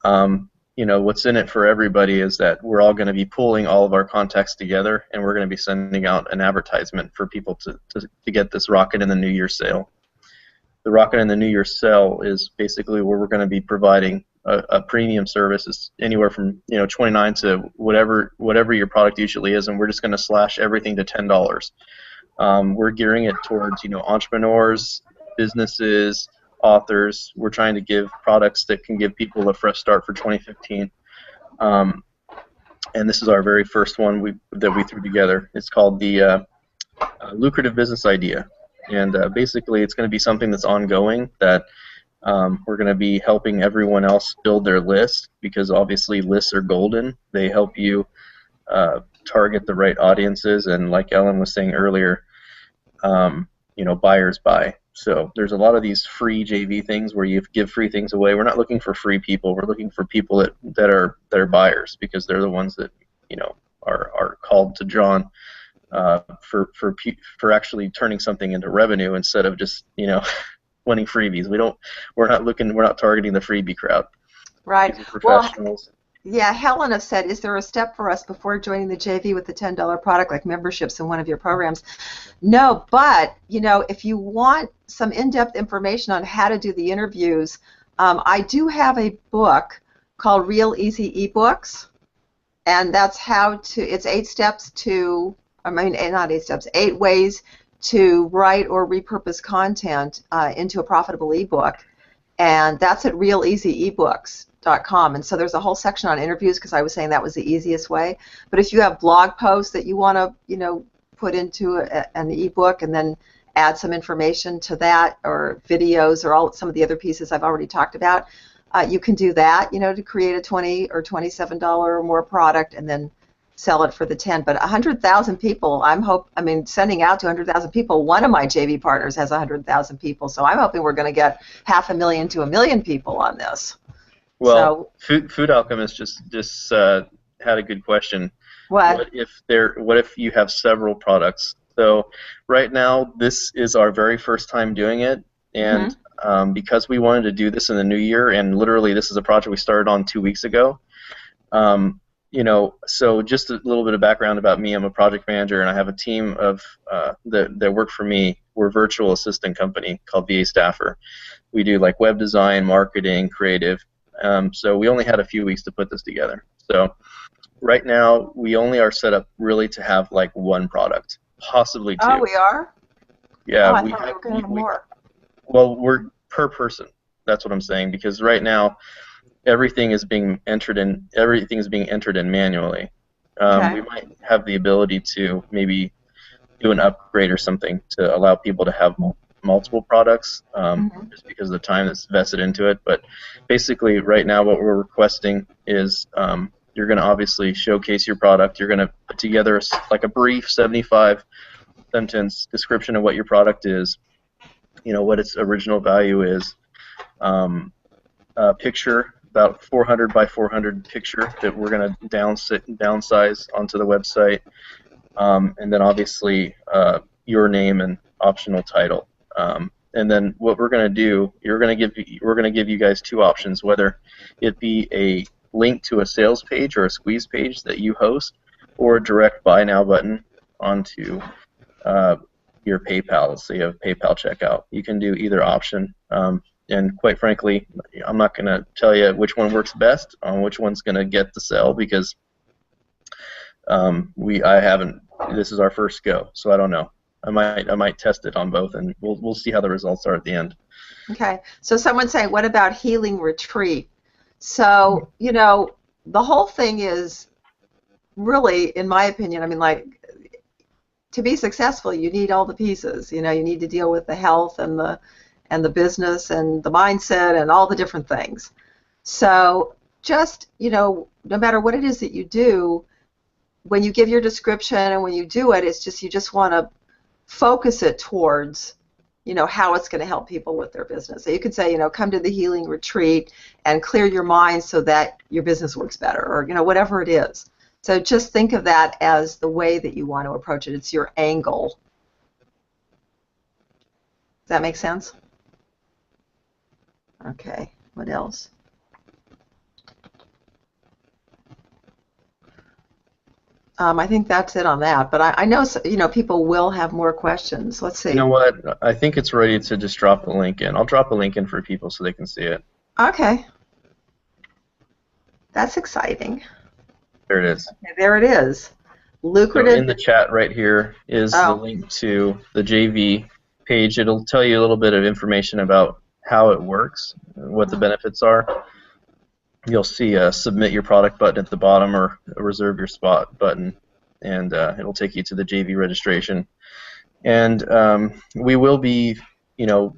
what's in it for everybody is that we're all going to be pulling all of our contacts together, and we're going to be sending out an advertisement for people to get this Rockin' in the New Year sale. The Rockin' in the New Year sale is basically where we're going to be providing a premium service. It's anywhere from $29 to whatever your product usually is, and we're just going to slash everything to $10. We're gearing it towards entrepreneurs, businesses, authors. We're trying to give products that can give people a fresh start for 2015. And this is our very first one that we threw together. It's called the Lucrative Business Idea. And basically it's going to be something that's ongoing, that we're going to be helping everyone else build their list, because obviously lists are golden. They help you target the right audiences, and like Ellen was saying earlier, buyers buy. So there's a lot of these free JV things where you give free things away. We're not looking for free people. We're looking for people that are buyers, because they're the ones that are called to John for actually turning something into revenue instead of just winning freebies. We're not targeting the freebie crowd. Right. These are professionals. Well, yeah, Helena said, is there a step for us before joining the JV with the $10 product, like memberships in one of your programs? No, but if you want some in-depth information on how to do the interviews, I do have a book called Real Easy eBooks, and that's it's 8 steps to, not 8 steps, 8 ways to write or repurpose content into a profitable ebook, and that's at realeasyebooks.com. And so there's a whole section on interviews, because I was saying that was the easiest way. But if you have blog posts that you want to put into an ebook and then add some information to that, or videos, or some of the other pieces I've already talked about, You can do that, to create a $20 or $27 or more product and then sell it for the 10. But 100,000 people, sending out to 100,000 people. One of my JV partners has 100,000 people, so I'm hoping we're going to get 500,000 to 1 million people on this. Well, Food Alchemist just had a good question. What if you have several products? So right now, this is our very first time doing it, and because we wanted to do this in the new year, and literally this is a project we started on 2 weeks ago. So just a little bit of background about me. I'm a project manager, and I have a team of that work for me. We're a virtual assistant company called VA Staffer. We do like web design, marketing, creative. So we only had a few weeks to put this together. So right now, we only are set up really to have like one product, possibly two. Oh, we are? Yeah. I thought we were going to have more. Well, we're per person. That's what I'm saying, because right now, everything is being entered in manually. Okay. We might have the ability to maybe do an upgrade or something to allow people to have multiple products, just because of the time that's vested into it. But basically, right now, what we're requesting is you're going to obviously showcase your product. You're going to put together like a brief 75-sentence description of what your product is, what its original value is, a picture, about 400 by 400 picture that we're going to downsize onto the website, and then obviously your name and optional title. And then what we're going to do, we're going to give you guys two options, whether it be a link to a sales page or a squeeze page that you host, or a direct buy now button onto your PayPal. Let's say you have PayPal checkout. You can do either option. And quite frankly, I'm not going to tell you which one works best on which one's going to get the sale, because this is our first go, so I don't know. I might test it on both, and we'll see how the results are at the end. Okay. So someone's saying, what about Healing Retreat? So, the whole thing is really, in my opinion, to be successful, you need all the pieces. You need to deal with the health and the business and the mindset and all the different things. So just, no matter what it is that you do, when you give your description and when you do it, it's just, you just want to focus it towards, how it's going to help people with their business. So you could say, come to the Healing Retreat and clear your mind so that your business works better, or, whatever it is. So just think of that as the way that you want to approach it. It's your angle. Does that make sense? Okay, what else? I think that's it on that, but I know people will have more questions. Let's see. You know what? I think it's ready to just drop the link in. I'll drop a link in for people so they can see it. Okay. That's exciting. There it is. Okay, there it is. Lucrative. So in the chat right here is the link to the JV page. It'll tell you a little bit of information about how it works, what the benefits are. You'll see a submit your product button at the bottom, or a reserve your spot button, and it'll take you to the JV registration. And we will be,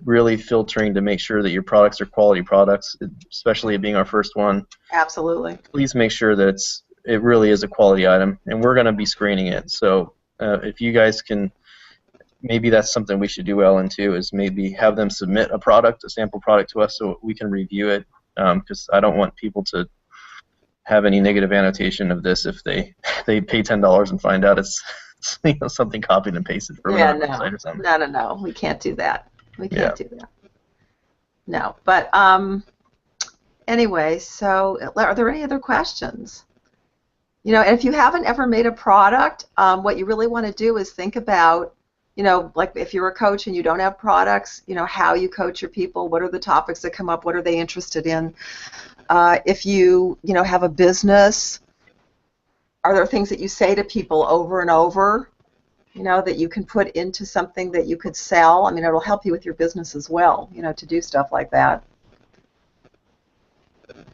really filtering to make sure that your products are quality products, especially it being our first one. Absolutely. Please make sure that it really is a quality item, and we're going to be screening it. So if you guys can, maybe that's something we should do well into, is maybe have them submit a sample product to us so we can review it, because I don't want people to have any negative annotation of this if they pay $10 and find out it's something copied and pasted from another website or something. No, we can't do that. We can't do that. No, but anyway, so are there any other questions? And if you haven't ever made a product, what you really want to do is think about, like if you're a coach and you don't have products, how you coach your people, what are the topics that come up, what are they interested in? If you, have a business, are there things that you say to people over and over, that you can put into something that you could sell? It'll help you with your business as well, to do stuff like that.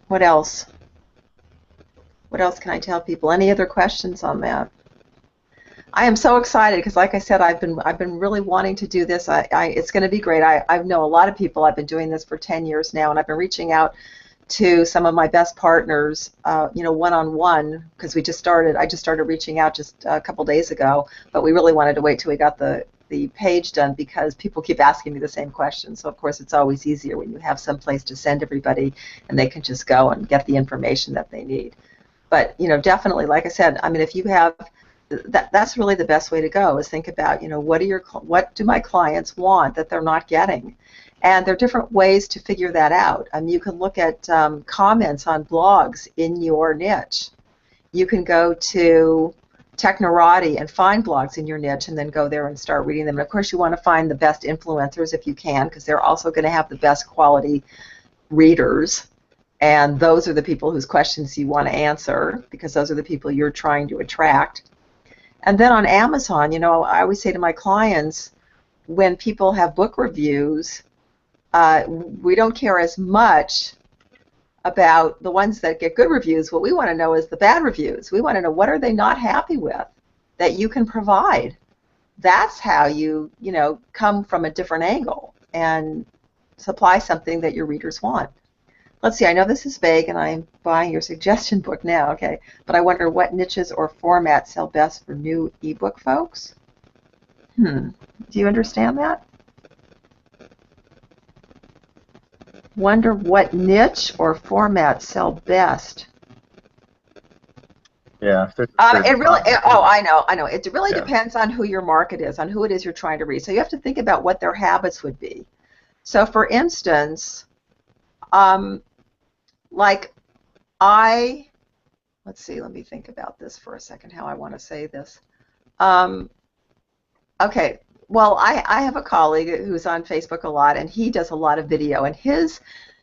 What else? What else can I tell people? Any other questions on that? I am so excited because, like I said, I've been really wanting to do this. It's going to be great. I know a lot of people. I've been doing this for 10 years now, and I've been reaching out to some of my best partners, one-on-one, because I just started reaching out just a couple days ago, but we really wanted to wait till we got the page done because people keep asking me the same question. So of course it's always easier when you have some place to send everybody and they can just go and get the information that they need. But definitely, like I said, I mean, if you have that's really the best way to go, is think about, what do my clients want that they're not getting? And there are different ways to figure that out. You can look at comments on blogs in your niche. You can go to Technorati and find blogs in your niche and then go there and start reading them. And of course you want to find the best influencers if you can, because they're also going to have the best quality readers. And those are the people whose questions you want to answer, because those are the people you're trying to attract. And then on Amazon, I always say to my clients, when people have book reviews, we don't care as much about the ones that get good reviews. What we want to know is the bad reviews. We want to know, what are they not happy with that you can provide. That's how you come from a different angle and supply something that your readers want. Let's see, I know this is vague and I'm buying your suggestion book now, okay, but I wonder what niches or formats sell best for new ebook folks? Do you understand that? Wonder what niche or format sell best. Yeah. I know. It really Yeah. depends on who your market is, on who it is you're trying to reach. So you have to think about what their habits would be. So for instance, let's see, let me think about this for a second, how I want to say this. Okay, well, I have a colleague who's on Facebook a lot, and he does a lot of video, and his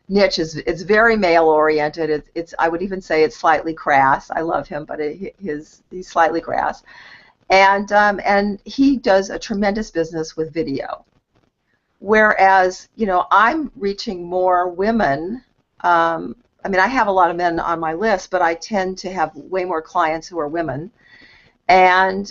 niche is very male-oriented. I would even say it's slightly crass. I love him, but he's slightly crass. And he does a tremendous business with video. Whereas, I'm reaching more women. I mean, I have a lot of men on my list, but I tend to have way more clients who are women. And,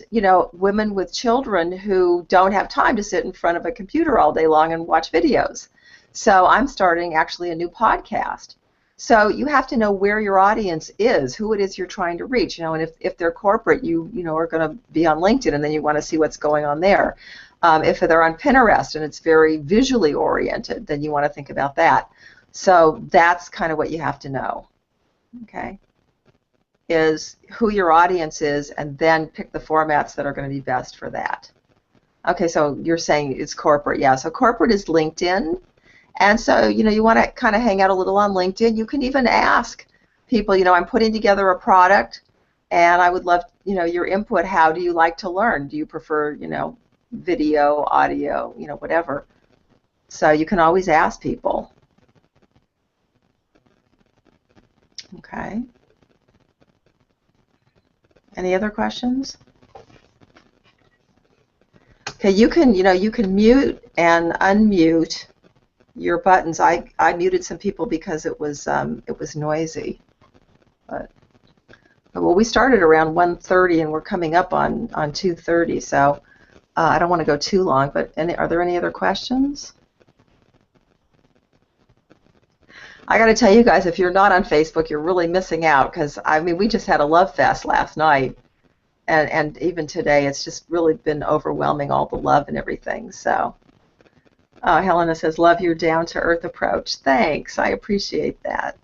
women with children who don't have time to sit in front of a computer all day long and watch videos. So I'm starting actually a new podcast. So you have to know where your audience is, who it is you're trying to reach. And if they're corporate, you are going to be on LinkedIn, and then you want to see what's going on there. If they're on Pinterest and it's very visually oriented, then you want to think about that. So that's kind of what you have to know, okay, is who your audience is, and then pick the formats that are going to be best for that. Okay, so you're saying it's corporate. Yeah, so corporate is LinkedIn. And so, you want to kind of hang out a little on LinkedIn. You can even ask people, I'm putting together a product, and I would love, your input. How do you like to learn? Do you prefer, video, audio, whatever. So you can always ask people. Okay. Any other questions? Okay, you can mute and unmute your buttons. I muted some people because it was noisy. But well, we started around 1:30 and we're coming up on 2:30, so I don't want to go too long. But are there any other questions? I got to tell you guys, if you're not on Facebook, you're really missing out, because I mean, we just had a love fest last night, and even today, it's just really been overwhelming, all the love and everything. So, Helena says, "Love your down-to-earth approach." Thanks, I appreciate that.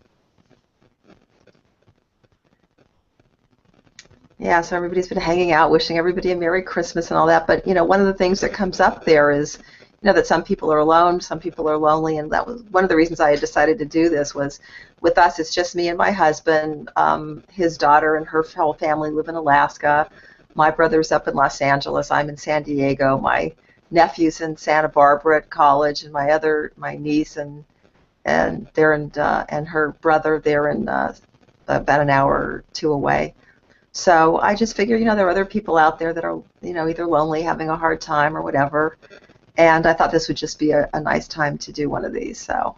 Yeah, so everybody's been hanging out, wishing everybody a Merry Christmas and all that. But one of the things that comes up there is, that some people are alone, some people are lonely, and that was one of the reasons I had decided to do this. Was with us, it's just me and my husband. His daughter and her whole family live in Alaska. My brother's up in Los Angeles. I'm in San Diego. My nephew's in Santa Barbara at college, and my niece and they're in and her brother, they're in about an hour or two away. So I just figured, there are other people out there that are, either lonely, having a hard time, or whatever. And I thought this would just be a nice time to do one of these, so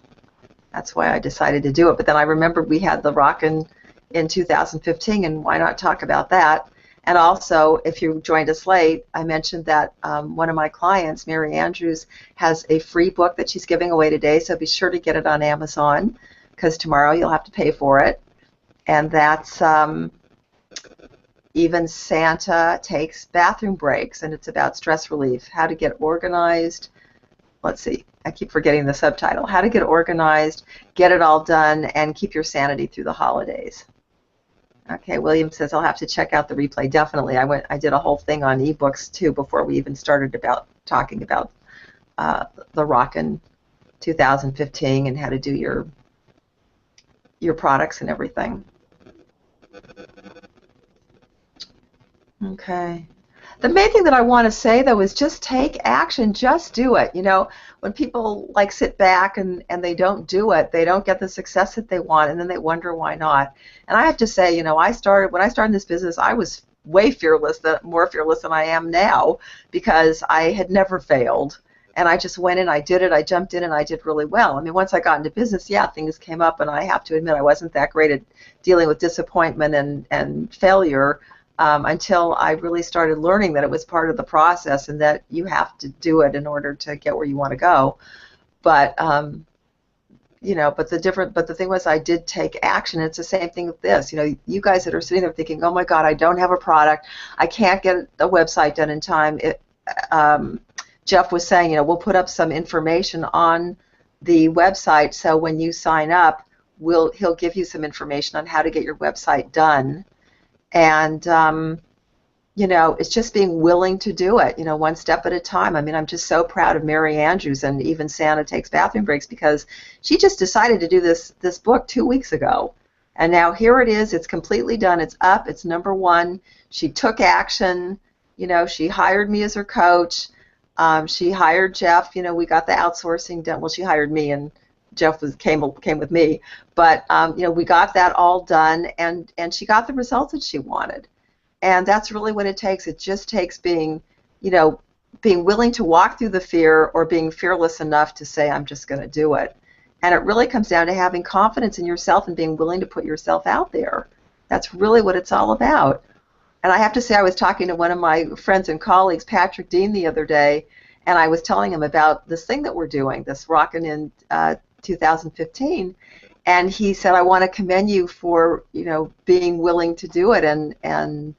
that's why I decided to do it. But then I remembered we had the Rockin in 2015, and why not talk about that? And also, if you joined us late, I mentioned that one of my clients, Mary Andrews, has a free book that she's giving away today, so be sure to get it on Amazon, because tomorrow you'll have to pay for it. And that's Even Santa Takes Bathroom Breaks, and it's about stress relief, how to get organized. Let's see, I keep forgetting the subtitle. How to get organized, get it all done, and keep your sanity through the holidays. Okay, William says I'll have to check out the replay. Definitely. I did a whole thing on ebooks too before we even started talking about the Rockin 2015 and how to do your products and everything. Okay. The main thing that I want to say, though, is just take action. Just do it. You know, when people like sit back and they don't do it, they don't get the success that they want, and then they wonder why not. And I have to say, you know, when I started this business, I was way more fearless than I am now, because I had never failed. And I just went in, I did it, I jumped in, and I did really well. I mean, once I got into business, yeah, things came up, and I have to admit I wasn't that great at dealing with disappointment and failure. Until I really started learning that it was part of the process and that you have to do it in order to get where you want to go. But you know, but the thing was, I did take action. It's the same thing with this. You know, you guys that are sitting there thinking, oh my God, I don't have a product, I can't get a website done in time. Jeff was saying, you know, we'll put up some information on the website, so when you sign up, he'll give you some information on how to get your website done. And, you know, it's just being willing to do it, you know, one step at a time. I mean, I'm just so proud of Mary Andrews and Even Santa Takes Bathroom Breaks, because she just decided to do this book 2 weeks ago. And now here it is. It's completely done. It's up. It's #1. She took action. You know, she hired me as her coach. She hired Jeff. You know, we got the outsourcing done. Well, she hired me, and Jeff came with me, but you know, we got that all done, and she got the results that she wanted, and that's really what it takes. It just takes being willing to walk through the fear, or being fearless enough to say, I'm just going to do it. And it really comes down to having confidence in yourself and being willing to put yourself out there. That's really what it's all about. And I have to say, I was talking to one of my friends and colleagues, Patrick Dean, the other day, and I was telling him about this thing that we're doing, this Rockin' in 2015, and he said, I want to commend you for, you know, being willing to do it, and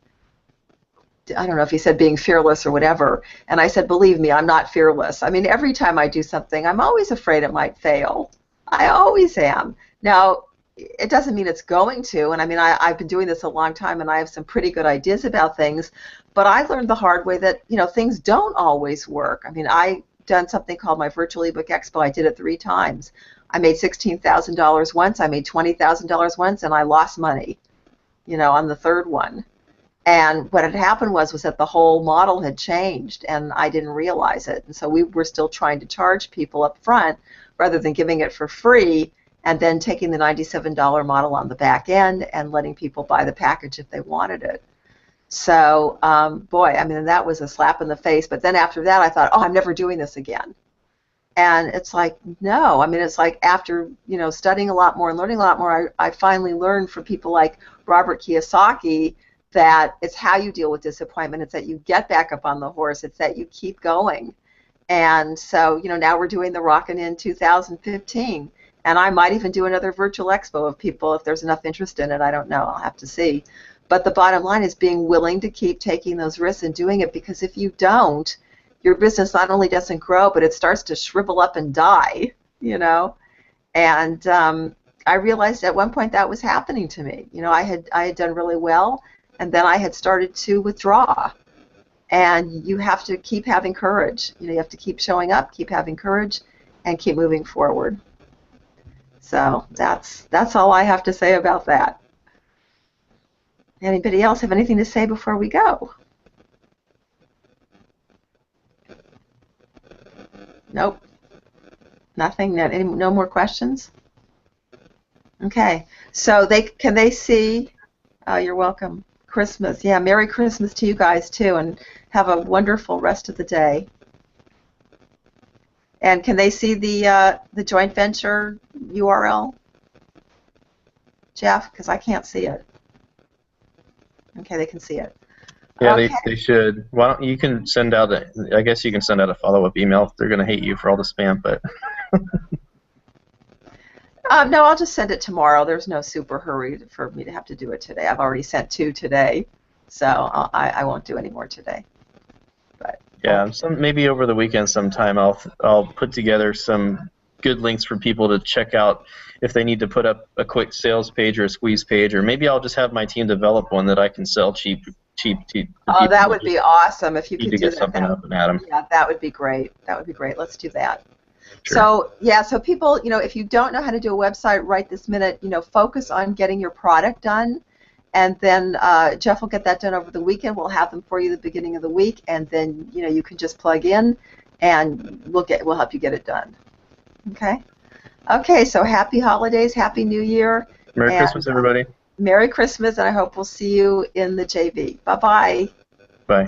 I don't know if he said being fearless or whatever. And I said, believe me, I'm not fearless. I mean, every time I do something, I'm always afraid it might fail. I always am. Now, it doesn't mean it's going to, and I mean, I've been doing this a long time, and I have some pretty good ideas about things, but I learned the hard way that, you know, things don't always work. I mean, I done something called my Virtual Ebook Expo. I did it 3 times. I made $16,000 once, I made $20,000 once, and I lost money, you know, on the third one. And what had happened was that the whole model had changed, and I didn't realize it. And so we were still trying to charge people up front rather than giving it for free, and then taking the $97 model on the back end and letting people buy the package if they wanted it. So, boy, I mean, that was a slap in the face. But then after that, I thought, oh, I'm never doing this again. And it's like, no. I mean, it's like after, you know, studying a lot more and learning a lot more, I finally learned from people like Robert Kiyosaki that it's how you deal with disappointment. It's that you get back up on the horse. It's that you keep going. And so, you know, now we're doing the Rockin' in 2015. And I might even do another virtual expo of people if there's enough interest in it. I don't know. I'll have to see. But the bottom line is being willing to keep taking those risks and doing it, because if you don't, your business not only doesn't grow, but it starts to shrivel up and die, you know. And I realized at one point that was happening to me. You know, I had done really well, and then I had started to withdraw. And you have to keep having courage. You know, you have to keep showing up, keep having courage, and keep moving forward. So that's all I have to say about that. Anybody else have anything to say before we go? Nope. Nothing. No more questions? Okay. So can they see? You're welcome. Christmas. Yeah. Merry Christmas to you guys too, and have a wonderful rest of the day. And can they see the joint venture URL, Jeff? Because I can't see it. Okay, they can see it. Yeah, okay. they should. Why don't you can send out I guess you can send out a follow-up email if they're going to hate you for all the spam, but No, I'll just send it tomorrow. There's no super hurry for me to have to do it today. I've already sent 2 today, so I won't do any more today. But Yeah, okay. maybe over the weekend sometime I'll put together some good links for people to check out if they need to put up a quick sales page or a squeeze page, or maybe I'll just have my team develop one that I can sell cheap for Oh, people that who would just be awesome if you need could to do get that. something up and at them. Yeah, that would be great. That would be great. Let's do that. Sure. So yeah, so people, if you don't know how to do a website right this minute, focus on getting your product done, and then Jeff will get that done over the weekend. We'll have them for you the beginning of the week, and then you can just plug in, and we'll help you get it done. Okay. Okay. So happy holidays, happy New Year, Merry and Christmas, everybody. Merry Christmas, and I hope we'll see you in the JV. Bye-bye. Bye.